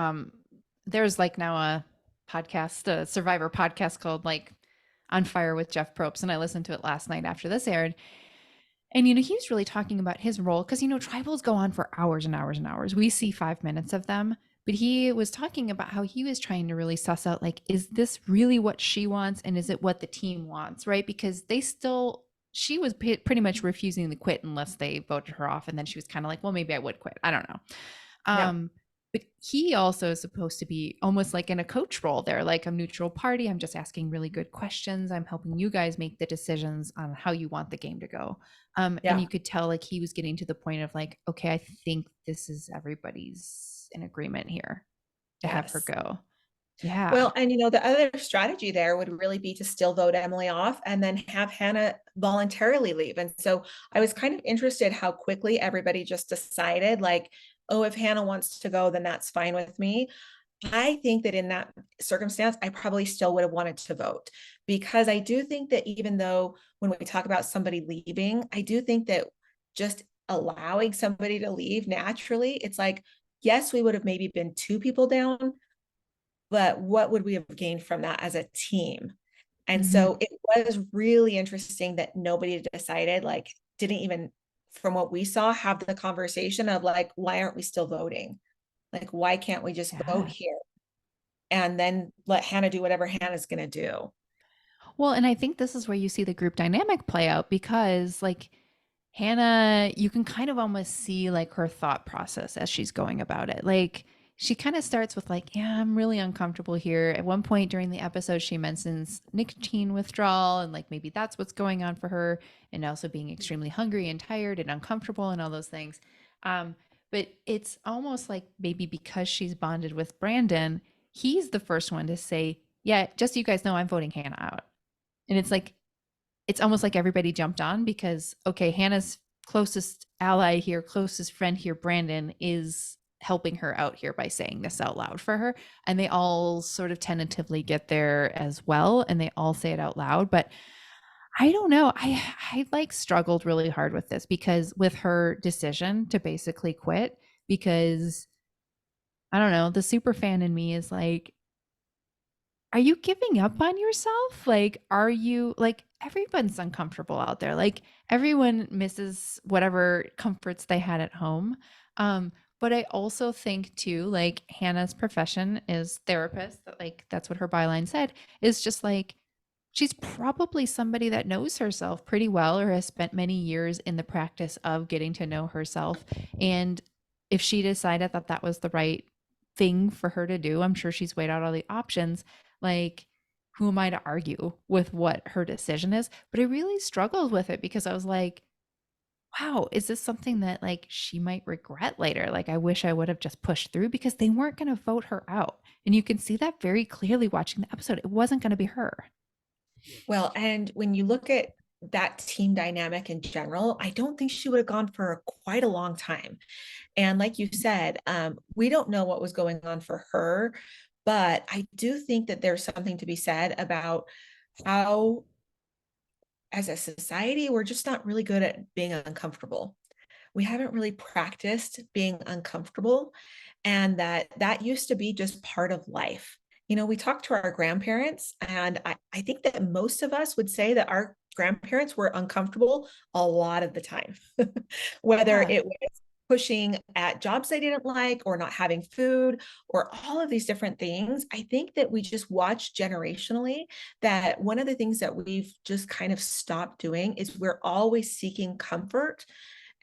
There's like now a podcast, a Survivor podcast called like On Fire with Jeff Probst, and I listened to it last night after this aired. And he was really talking about his role because tribals go on for hours and hours and hours. We see 5 minutes of them, but he was talking about how he was trying to really suss out like, is this really what she wants, and is it what the team wants, right? Because she was pretty much refusing to quit unless they voted her off, and then she was kind of like, well, maybe I would quit. I don't know. Yeah. Um, but he also is supposed to be almost like in a coach role there, like a neutral party. I'm just asking really good questions. I'm helping you guys make the decisions on how you want the game to go. And Yeah. you could tell like he was getting to the point of like, okay, I think this is everybody's in agreement here to have her Yes. go. Yeah. Well, and the other strategy there would really be to still vote Emily off and then have Hannah voluntarily leave. And so I was kind of interested how quickly everybody just decided, like, oh, if Hannah wants to go, then that's fine with me. I think that in that circumstance, I probably still would have wanted to vote because I do think that even though when we talk about somebody leaving, I do think that just allowing somebody to leave naturally, it's like, yes, we would have maybe been two people down, but what would we have gained from that as a team? And Hmm. so it was really interesting that nobody decided, like, didn't even, from what we saw, have the conversation of like, why aren't we still voting? Like, why can't we just vote Yeah. here? And then let Hannah do whatever Hannah's going to do. Well, and I think this is where you see the group dynamic play out because, like, Hannah, you can kind of almost see like her thought process as she's going about it. Like, she kind of starts with, like, yeah, I'm really uncomfortable here. At one point during the episode, she mentions nicotine withdrawal and, like, maybe that's what's going on for her, and also being extremely hungry and tired and uncomfortable and all those things. Um, but it's almost like maybe because she's bonded with Brandon, he's the first one to say, yeah, just so you guys know, I'm voting Hannah out. And it's like, it's almost like everybody jumped on because, okay, Hannah's closest ally here, closest friend here, Brandon, is helping her out here by saying this out loud for her. And they all sort of tentatively get there as well. And they all say it out loud. But I don't know. I like struggled really hard with this because with her decision to basically quit, because I don't know, the super fan in me is like, are you giving up on yourself? Like, are you like everyone's uncomfortable out there? Like, everyone misses whatever comforts they had at home. But I also think too, like Hannah's profession is therapist, like that's what her byline said, is just like she's probably somebody that knows herself pretty well or has spent many years in the practice of getting to know herself. And if she decided that that was the right thing for her to do, I'm sure she's weighed out all the options. Like, who am I to argue with what her decision is? But I really struggled with it because I was like, wow, is this something that like she might regret later? Like, I wish I would have just pushed through because they weren't going to vote her out. And you can see that very clearly watching the episode. It wasn't going to be her. Well, and when you look at that team dynamic in general, I don't think she would have gone for quite a long time. And like you said, we don't know what was going on for her, but I do think that there's something to be said about how, as a society, we're just not really good at being uncomfortable. We haven't really practiced being uncomfortable, and that used to be just part of life. We talk to our grandparents, and I think that most of us would say that our grandparents were uncomfortable a lot of the time, whether Yeah. it was pushing at jobs they didn't like or not having food or all of these different things. I think that we just watch generationally that one of the things that we've just kind of stopped doing is we're always seeking comfort,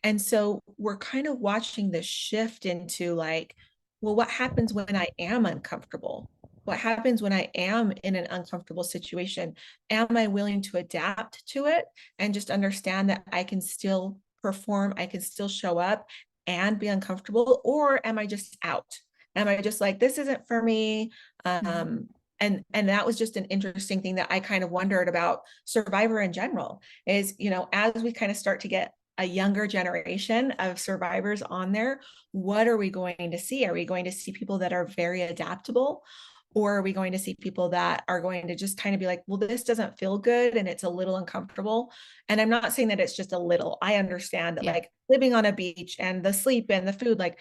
and so we're kind of watching this shift into like, well, what happens when I am uncomfortable? What happens when I am in an uncomfortable situation? Am I willing to adapt to it and just understand that I can still perform, I can still show up and be uncomfortable? Or am I just out? Am I just like, this isn't for me? Mhm. And that was just an interesting thing that I kind of wondered about Survivor in general is, as we kind of start to get a younger generation of survivors on there, what are we going to see? Are we going to see people that are very adaptable? Or are we going to see people that are going to just kind of be like, well, this doesn't feel good and it's a little uncomfortable? And I'm not saying that it's just a little. I understand that Yeah. like living on a beach and the sleep and the food, like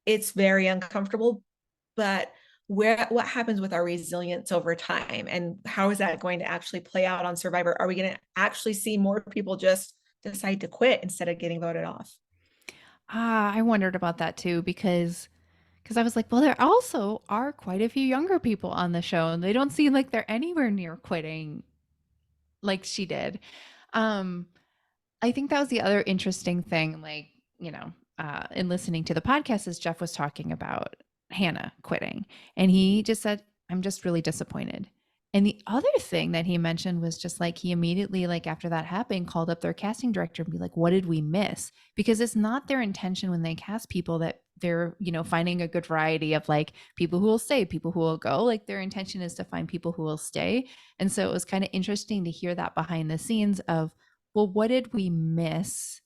it's very uncomfortable. But what happens with our resilience over time, and how is that going to actually play out on Survivor? Are we going to actually see more people just decide to quit instead of getting voted off? I wondered about that too because I was like, well, there also are quite a few younger people on the show, and they don't seem like they're anywhere near quitting like she did. Um, I think that was the other interesting thing, like, in listening to the podcast, as Jeff was talking about Hannah quitting. And he just said, I'm just really disappointed. And the other thing that he mentioned was just like he immediately, like after that happened, called up their casting director and be like, what did we miss? Because it's not their intention when they cast people that they're, finding a good variety of like people who will stay, people who will go. Like their intention is to find people who will stay. And so it was kind of interesting to hear that behind the scenes of, well, what did we miss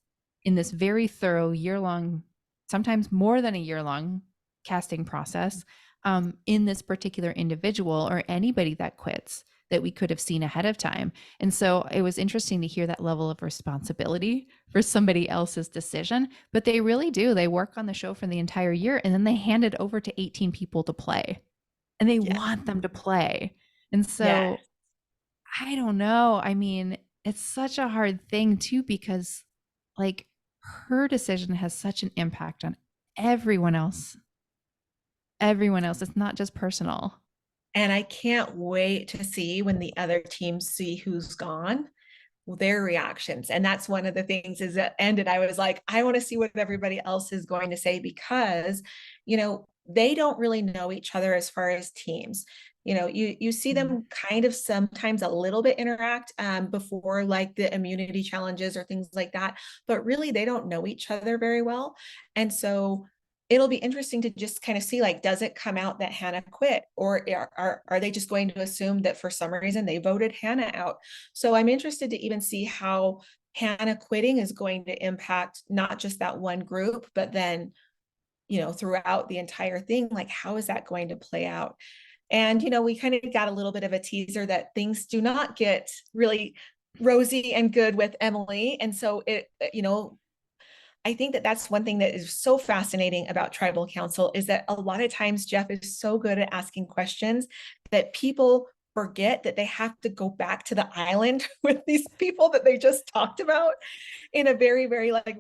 in this very thorough year long, sometimes more than a year long casting process in this particular individual or anybody that quits that we could have seen ahead of time? And so it was interesting to hear that level of responsibility for somebody else's decision. But they really do. They work on the show for the entire year and then they hand it over to 18 people to play and they Yeah. want them to play. And Yeah. so I don't know. I mean, it's such a hard thing too because like her decision has such an impact on everyone else. Everyone else. It's not just personal. And I can't wait to see when the other teams see who's gone, their reactions. And that's one of the things is that ended. I was like, I want to see what everybody else is going to say because, they don't really know each other as far as teams. You see Mm. them kind of sometimes a little bit interact before like the immunity challenges or things like that, but really they don't know each other very well. And so it'll be interesting to just kind of see like, does it come out that Hannah quit, or are they just going to assume that for some reason they voted Hannah out? So I'm interested to even see how Hannah quitting is going to impact not just that one group, but then, throughout the entire thing, like how is that going to play out? And, we kind of got a little bit of a teaser that things do not get really rosy and good with Emily. And so I think that that's one thing that is so fascinating about tribal council is that a lot of times Jeff is so good at asking questions that people forget that they have to go back to the island with these people that they just talked about in a very, very like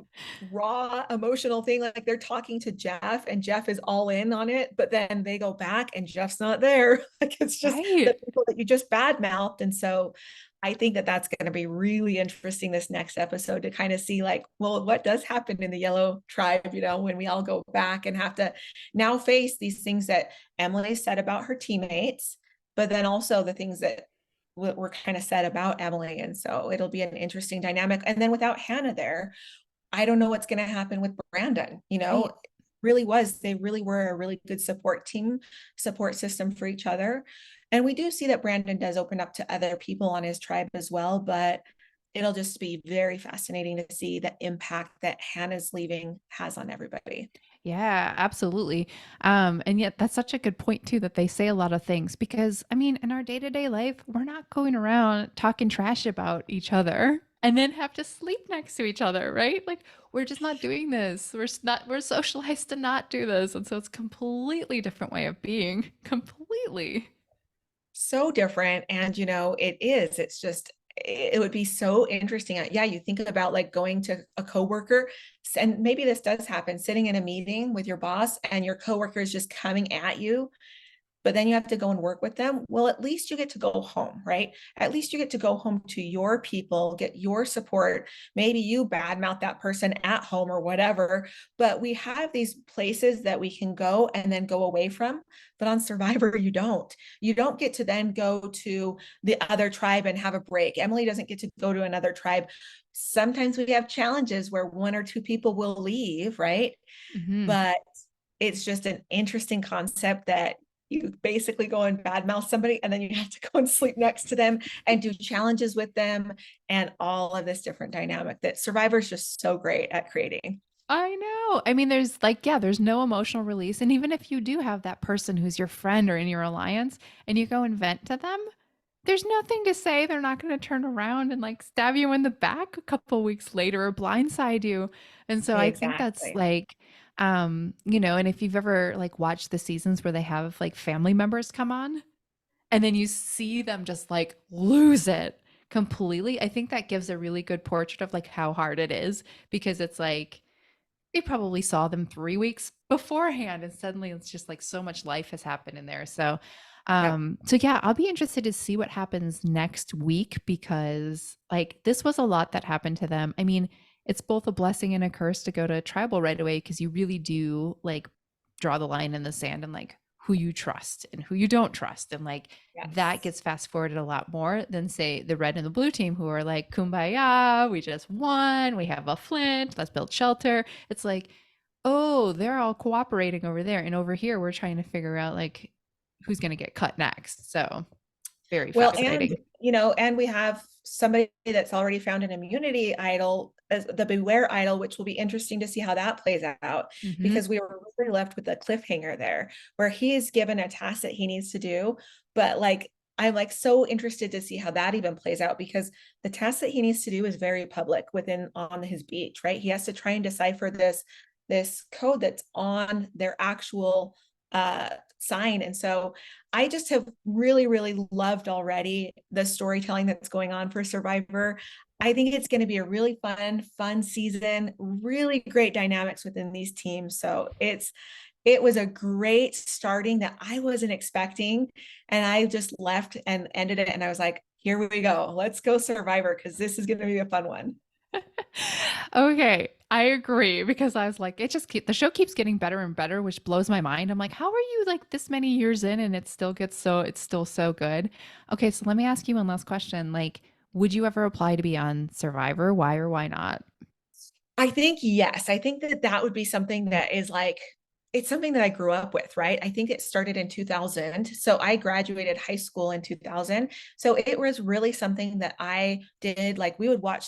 raw emotional thing. Like they're talking to Jeff and Jeff is all in on it, but then they go back and Jeff's not there. Like it's just the Right. people that you just badmouthed. And so I think that that's going to be really interesting this next episode to kind of see like, well, what does happen in the Yellow Tribe, when we all go back and have to now face these things that Emily said about her teammates, but then also the things that were kind of said about Emily. And so it'll be an interesting dynamic. And then without Hannah there, I don't know what's going to happen with Brandon, Right. they really were a really good support system for each other. And we do see that Brandon does open up to other people on his tribe as well, but it'll just be very fascinating to see the impact that Hannah's leaving has on everybody. Yeah, absolutely. And yet that's such a good point too that they say a lot of things because I mean, in our day-to-day life, we're not going around talking trash about each other and then have to sleep next to each other, right? Like we're just not doing this. We're socialized to not do this. And so it's completely different way of being. Completely. So different. And, it's just, it would be so interesting. Yeah, you think about like going to a coworker, and maybe this does happen, sitting in a meeting with your boss and your coworker is just coming at you, but then you have to go and work with them. Well, at least you get to go home, right? At least you get to go home to your people, get your support. Maybe you badmouth that person at home or whatever, but we have these places that we can go and then go away from. But on Survivor, you don't. You don't get to then go to the other tribe and have a break. Emily doesn't get to go to another tribe. Sometimes we have challenges where one or two people will leave, right? Hmm. But it's just an interesting concept that you basically go and badmouth somebody and then you have to go and sleep next to them and do challenges with them and all of this different dynamic that Survivor's just so great at creating. I know. I mean, there's like, yeah, there's no emotional release. And even if you do have that person who's your friend or in your alliance and you go and vent to them, there's nothing to say. They're not going to turn around and like stab you in the back a couple weeks later or blindside you. And so I think that's Exactly. like, and if you've ever like watched the seasons where they have like family members come on and then you see them just like lose it completely, I think that gives a really good portrait of like how hard it is because it's like, they probably saw them 3 weeks beforehand and suddenly it's just like so much life has happened in there. So Yep. yeah, I'll be interested to see what happens next week because like this was a lot that happened to them. I mean, it's both a blessing and a curse to go to tribal right away because you really do like draw the line in the sand and like who you trust and who you don't trust and like that Yes. gets fast forwarded a lot more than say the red and the blue team who are like kumbaya, we just won, we have a flint, let's build shelter. It's like, oh, they're all cooperating over there and over here we're trying to figure out like who's going to get cut next. So very Well, and fascinating. and we have somebody that's already found an immunity idol, as the Beware idol, which will be interesting to see how that plays out Hmm. because we were really left with a cliffhanger there where he is given a task that he needs to do, but like I'm like so interested to see how that even plays out because the task that he needs to do is very public within on his beach, right? He has to try and decipher this code that's on their actual sign. And so I just have really, really loved already the storytelling that's going on for Survivor. I think it's going to be a really fun season, really great dynamics within these teams. So it was a great starting that I wasn't expecting. And I just left and ended it. And I was like, here we go. Let's go Survivor because this is going to be a fun one. Okay, I agree because I was like, the show keeps getting better and better, which blows my mind. I'm like, how are you like this many years in and it's still so good? Okay, so let me ask you one last question. Like, would you ever apply to be on Survivor? Why or why not? I think, yes, I think that that would be something that is like, it's something that I grew up with, right? I think it started in 2000. So I graduated high school in 2000. So it was really something that I did. Like we would watch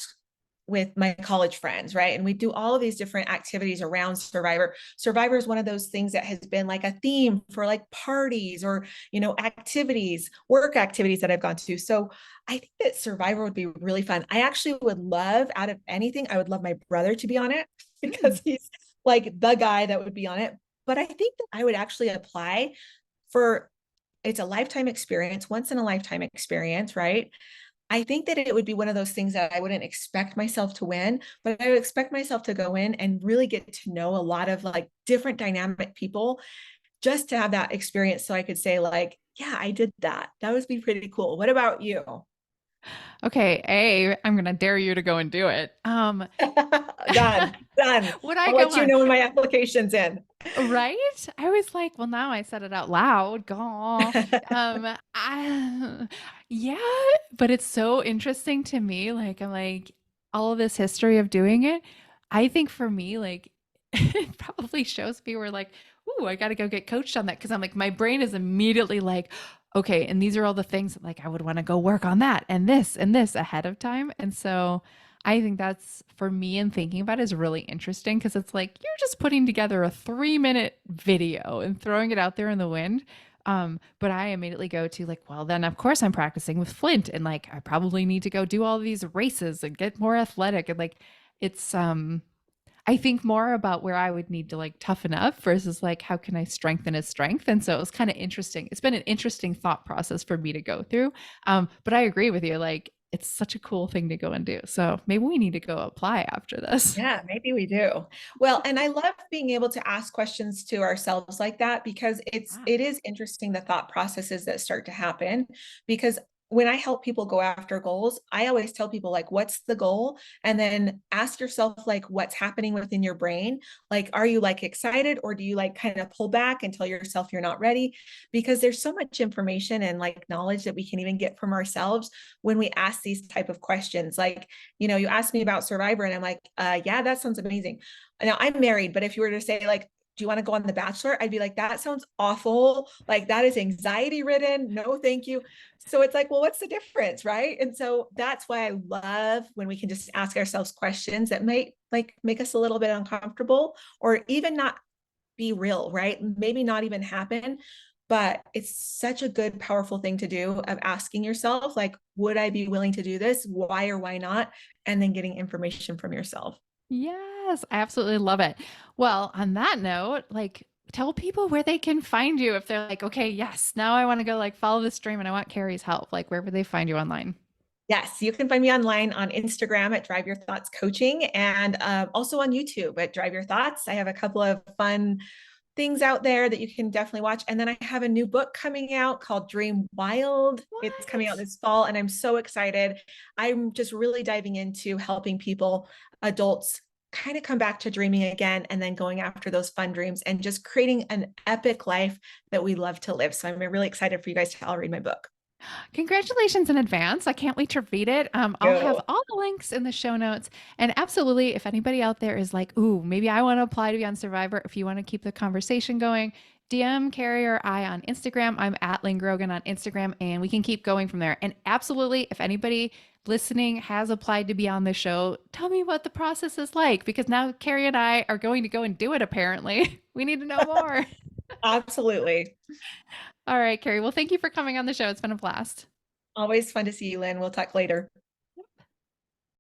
with my college friends, right? And we do all of these different activities around Survivor. Survivor is one of those things that has been like a theme for like parties or, activities, work activities that I've gone to. So I think that Survivor would be really fun. I actually would love, out of anything, I would love my brother to be on it Mm. because he's like the guy that would be on it. But I think that I would actually apply for, it's a lifetime experience, once in a lifetime experience, right? I think that it would be one of those things that I wouldn't expect myself to win, but I would expect myself to go in and really get to know a lot of like different dynamic people just to have that experience. So I could say, like, yeah, I did that. That would be pretty cool. What about you? Okay, I'm gonna dare you to go and do it. Done, done. Would I I'll go let you on? know when my application's in. Right? I was like, well, now I said it out loud. Gaw. I, yeah, but it's so interesting to me. Like, I'm like, all of this history of doing it. I think for me, like, it probably shows me where, like, ooh, I got to go get coached on that. Cause I'm like, my brain is immediately like, okay, and these are all the things that, like, I would want to go work on that and this ahead of time. And so, I think that's for me and thinking about it is really interesting because it's like you're just putting together a 3 minute video and throwing it out there in the wind. But I immediately go to like, well, then of course I'm practicing with Flint and like I probably need to go do all these races and get more athletic and like it's I think more about where I would need to like toughen up versus like how can I strengthen his strength. And so it was kind of interesting. It's been an interesting thought process for me to go through. But I agree with you. Like it's such a cool thing to go and do. So maybe we need to go apply after this. Yeah, maybe we do. Well, and I love being able to ask questions to ourselves like that because Ah, it is interesting the thought processes that start to happen because when I help people go after goals, I always tell people like what's the goal and then ask yourself like what's happening within your brain? Like are you like excited or do you like kind of pull back and tell yourself you're not ready? Because there's so much information and like knowledge that we can even get from ourselves when we ask these type of questions. Like you asked me about Survivor, and I'm like, yeah, that sounds amazing. Now I'm married, but if you were to say, like, do you want to go on The Bachelor? I'd be like, that sounds awful. Like, that is anxiety ridden. No, thank you. So it's like, well, what's the difference? Right. And so that's why I love when we can just ask ourselves questions that might like make us a little bit uncomfortable or even not be real, right? Maybe not even happen, but it's such a good, powerful thing to do of asking yourself, like, would I be willing to do this? Why or why not? And then getting information from yourself. yes, I absolutely love it. Well, on that note, like tell people where they can find you if they're like, okay, yes, now I want to go like follow this stream and I want Carrie's help. Like, where would they find you online? Yes, you can find me online on Instagram at Drive Your Thoughts Coaching and also on YouTube at Drive Your Thoughts. I have a couple of fun things out there that you can definitely watch. And then I have a new book coming out called Dream Wild. It's coming out What? this fall, and I'm so excited. I'm just really diving into helping people, adults, kind of come back to dreaming again and then going after those fun dreams and just creating an epic life that we love to live. So I'm really excited for you guys to all read my book. Congratulations in advance. I can't wait to read it. I'll have You. all the links in the show notes. And absolutely, if anybody out there is like, ooh, maybe I want to apply to be on Survivor, if you want to keep the conversation going, DM Carrie or I on Instagram. I'm at Lynn Grogan on Instagram, and we can keep going from there. And absolutely, if anybody listening has applied to be on the show, tell me what the process is like because now Carrie and I are going to go and do it, apparently. We need to know more. Absolutely. All right, Carrie. Well, thank you for coming on the show. It's been a blast. Always fun to see you, Lynn. We'll talk later.